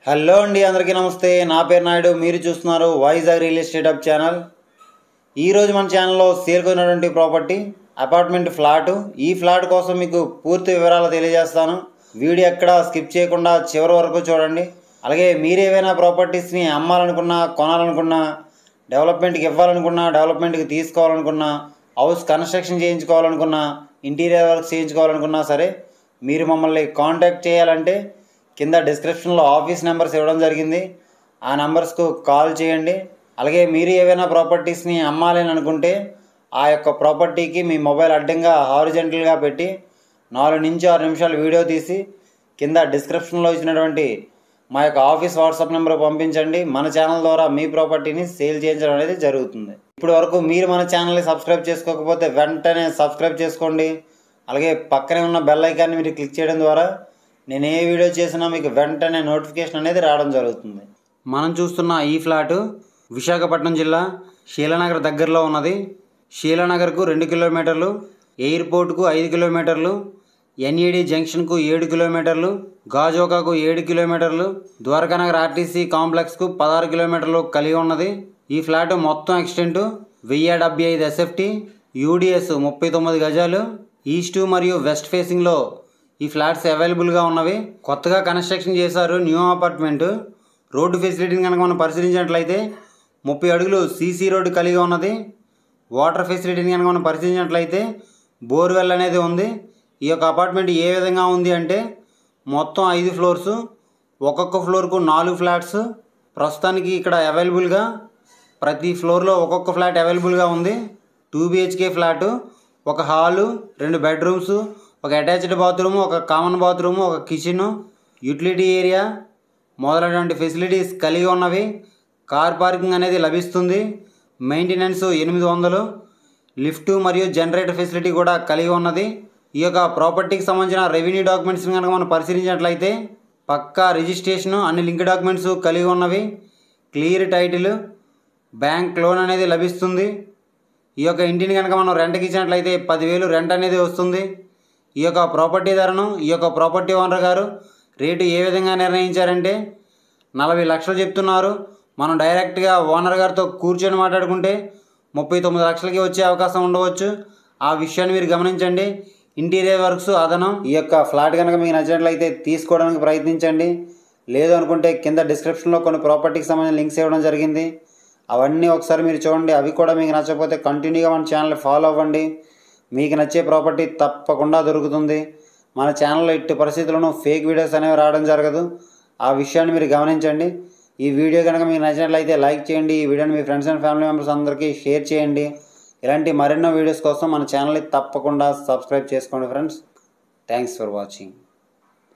Hello అండి, అందరికీ నమస్తే. నా పేరు నాయుడు. మీరు చూస్తున్నారు Vizag real estate hub channel. ఈరోజు మన ఛానల్లో సేల్కి ఉన్నటువంటి ప్రాపర్టీ అపార్ట్మెంట్ ఫ్లాటు. ఈ ఫ్లాట్ కోసం మీకు పూర్తి వివరాలు తెలియజేస్తాను. వీడియో ఎక్కడ స్కిప్ చేయకుండా చివరి వరకు చూడండి. అలాగే మీరు ఏవైనా ప్రాపర్టీస్ని అమ్మాలనుకున్నా, కొనాలనుకున్నా, డెవలప్మెంట్కి ఇవ్వాలనుకున్నా, డెవలప్మెంట్కి తీసుకోవాలనుకున్నా, హౌస్ కన్స్ట్రక్షన్ చేయించుకోవాలనుకున్నా, ఇంటీరియర్ వర్క్ చేయించుకోవాలనుకున్నా సరే మీరు మమ్మల్ని కాంటాక్ట్ చేయాలంటే కింద డిస్క్రిప్షన్లో ఆఫీస్ నెంబర్స్ ఇవ్వడం జరిగింది. ఆ నెంబర్స్కు కాల్ చేయండి. అలాగే మీరు ఏవైనా ప్రాపర్టీస్ని అమ్మాలని అనుకుంటే ఆ యొక్క ప్రాపర్టీకి మీ మొబైల్ అడ్డంగా హారిజెంటల్గా పెట్టి 4 నుంచి 6 నిమిషాలు వీడియో తీసి కింద డిస్క్రిప్షన్లో ఇచ్చినటువంటి మా యొక్క ఆఫీస్ వాట్సాప్ నెంబర్ పంపించండి. మన ఛానల్ ద్వారా మీ ప్రాపర్టీని సేల్ చేయించడం అనేది జరుగుతుంది. ఇప్పటి వరకు మీరు మన ఛానల్ని సబ్స్క్రైబ్ చేసుకోకపోతే వెంటనే సబ్స్క్రైబ్ చేసుకోండి. అలాగే పక్కనే ఉన్న బెల్ ఐకాన్ని మీరు క్లిక్ చేయడం ద్వారా నేను ఏ వీడియో చేసినా మీకు వెంటనే నోటిఫికేషన్ అనేది రావడం జరుగుతుంది. మనం చూస్తున్న ఈ ఫ్లాటు విశాఖపట్నం జిల్లా శీలానగర్ దగ్గరలో ఉన్నది. శీలానగర్కు 2 కిలోమీటర్లు, ఎయిర్పోర్ట్కు 5 కిలోమీటర్లు, ఎన్ఈడి జంక్షన్కు 7 కిలోమీటర్లు, గాజోకాకు 7 కిలోమీటర్లు, ద్వారకానగర్ ఆర్టీసీ కాంప్లెక్స్కు 16 కిలోమీటర్లు కలిగి ఉన్నది. ఈ ఫ్లాటు మొత్తం ఎక్స్టెంటు 1075 ఎస్ఎఫ్టీ, యూడిఎస్ 39 గజాలు. ఈస్ట్ మరియు వెస్ట్ ఫేసింగ్లో ఈ ఫ్లాట్స్ అవైలబుల్గా ఉన్నవి. కొత్తగా కన్స్ట్రక్షన్ చేశారు. New apartment. రోడ్డు ఫెసిలిటీని కనుక మనం పరిశీలించినట్లయితే 30 అడుగులు సీసీ రోడ్డు కలిగి ఉన్నది. వాటర్ ఫెసిలిటీని కనుక మనం పరిశీలించినట్లయితే బోర్వెల్ అనేది ఉంది. ఈ యొక్క అపార్ట్మెంట్ ఏ విధంగా ఉంది అంటే మొత్తం 5 ఫ్లోర్సు, ఒక్కొక్క ఫ్లోర్కు 4 ఫ్లాట్స్ ప్రస్తుతానికి ఇక్కడ అవైలబుల్గా, ప్రతి ఫ్లోర్లో ఒక్కొక్క ఫ్లాట్ అవైలబుల్గా ఉంది. 2 BHK ఫ్లాటు, ఒక హాలు, 2 బెడ్రూమ్స్, ఒక అటాచ్డ్ బాత్రూమ్, ఒక కామన్ బాత్రూమ్, ఒక కిచెను, యూటిలిటీ ఏరియా మొదలైనటువంటి ఫెసిలిటీస్ కలిగి ఉన్నవి. కార్ పార్కింగ్ అనేది లభిస్తుంది. మెయింటెనెన్స్ 800, లిఫ్ట్ మరియు జనరేటర్ ఫెసిలిటీ కూడా కలిగి ఉన్నది. ఈ యొక్క ప్రాపర్టీకి సంబంధించిన రెవెన్యూ డాక్యుమెంట్స్ కనుక మనం పరిశీలించినట్లయితే పక్కా రిజిస్ట్రేషను, అన్ని లింక్ డాక్యుమెంట్స్ కలిగి ఉన్నవి. క్లియర్ టైటిల్, బ్యాంక్ లోన్ అనేది లభిస్తుంది. ఈ యొక్క ఇంటిని కనుక మనం రెంట్కి ఇచ్చినట్లయితే 10,000 రెంట్ అనేది వస్తుంది. ఈ యొక్క ప్రాపర్టీ ధరను ఈ యొక్క ప్రాపర్టీ ఓనర్ గారు రేటు ఏ విధంగా నిర్ణయించారంటే 40 లక్షలు చెప్తున్నారు. మనం డైరెక్ట్గా ఓనర్ గారితో కూర్చొని మాట్లాడుకుంటే 39 లక్షలకి వచ్చే అవకాశం ఉండవచ్చు. ఆ విషయాన్ని మీరు గమనించండి. ఇంటీరియర్ వర్క్స్ అదనం. ఈ యొక్క ఫ్లాట్ కనుక మీకు నచ్చినట్లయితే తీసుకోవడానికి ప్రయత్నించండి. లేదు అనుకుంటే కింద డిస్క్రిప్షన్లో కొన్ని ప్రాపర్టీకి సంబంధించిన లింక్స్ ఇవ్వడం జరిగింది. అవన్నీ ఒకసారి మీరు చూడండి. అవి కూడా మీకు నచ్చకపోతే కంటిన్యూగా మన ఛానల్ని ఫాలో అవ్వండి. మీకు నచ్చే ప్రాపర్టీ తప్పకుండా దొరుకుతుంది. మన ఛానల్లో ఎట్టి పరిస్థితుల్లోనూ ఫేక్ వీడియోస్ అనేవి రావడం జరగదు. ఆ విషయాన్ని మీరు గమనించండి. ఈ వీడియో కనుక మీకు నచ్చినట్లయితే లైక్ చేయండి. ఈ వీడియోని మీ ఫ్రెండ్స్ అండ్ ఫ్యామిలీ మెంబర్స్ అందరికీ షేర్ చేయండి. ఇలాంటి మరెన్నో వీడియోస్ కోసం మన ఛానల్ని తప్పకుండా సబ్స్క్రైబ్ చేసుకోండి ఫ్రెండ్స్. Thanks for watching.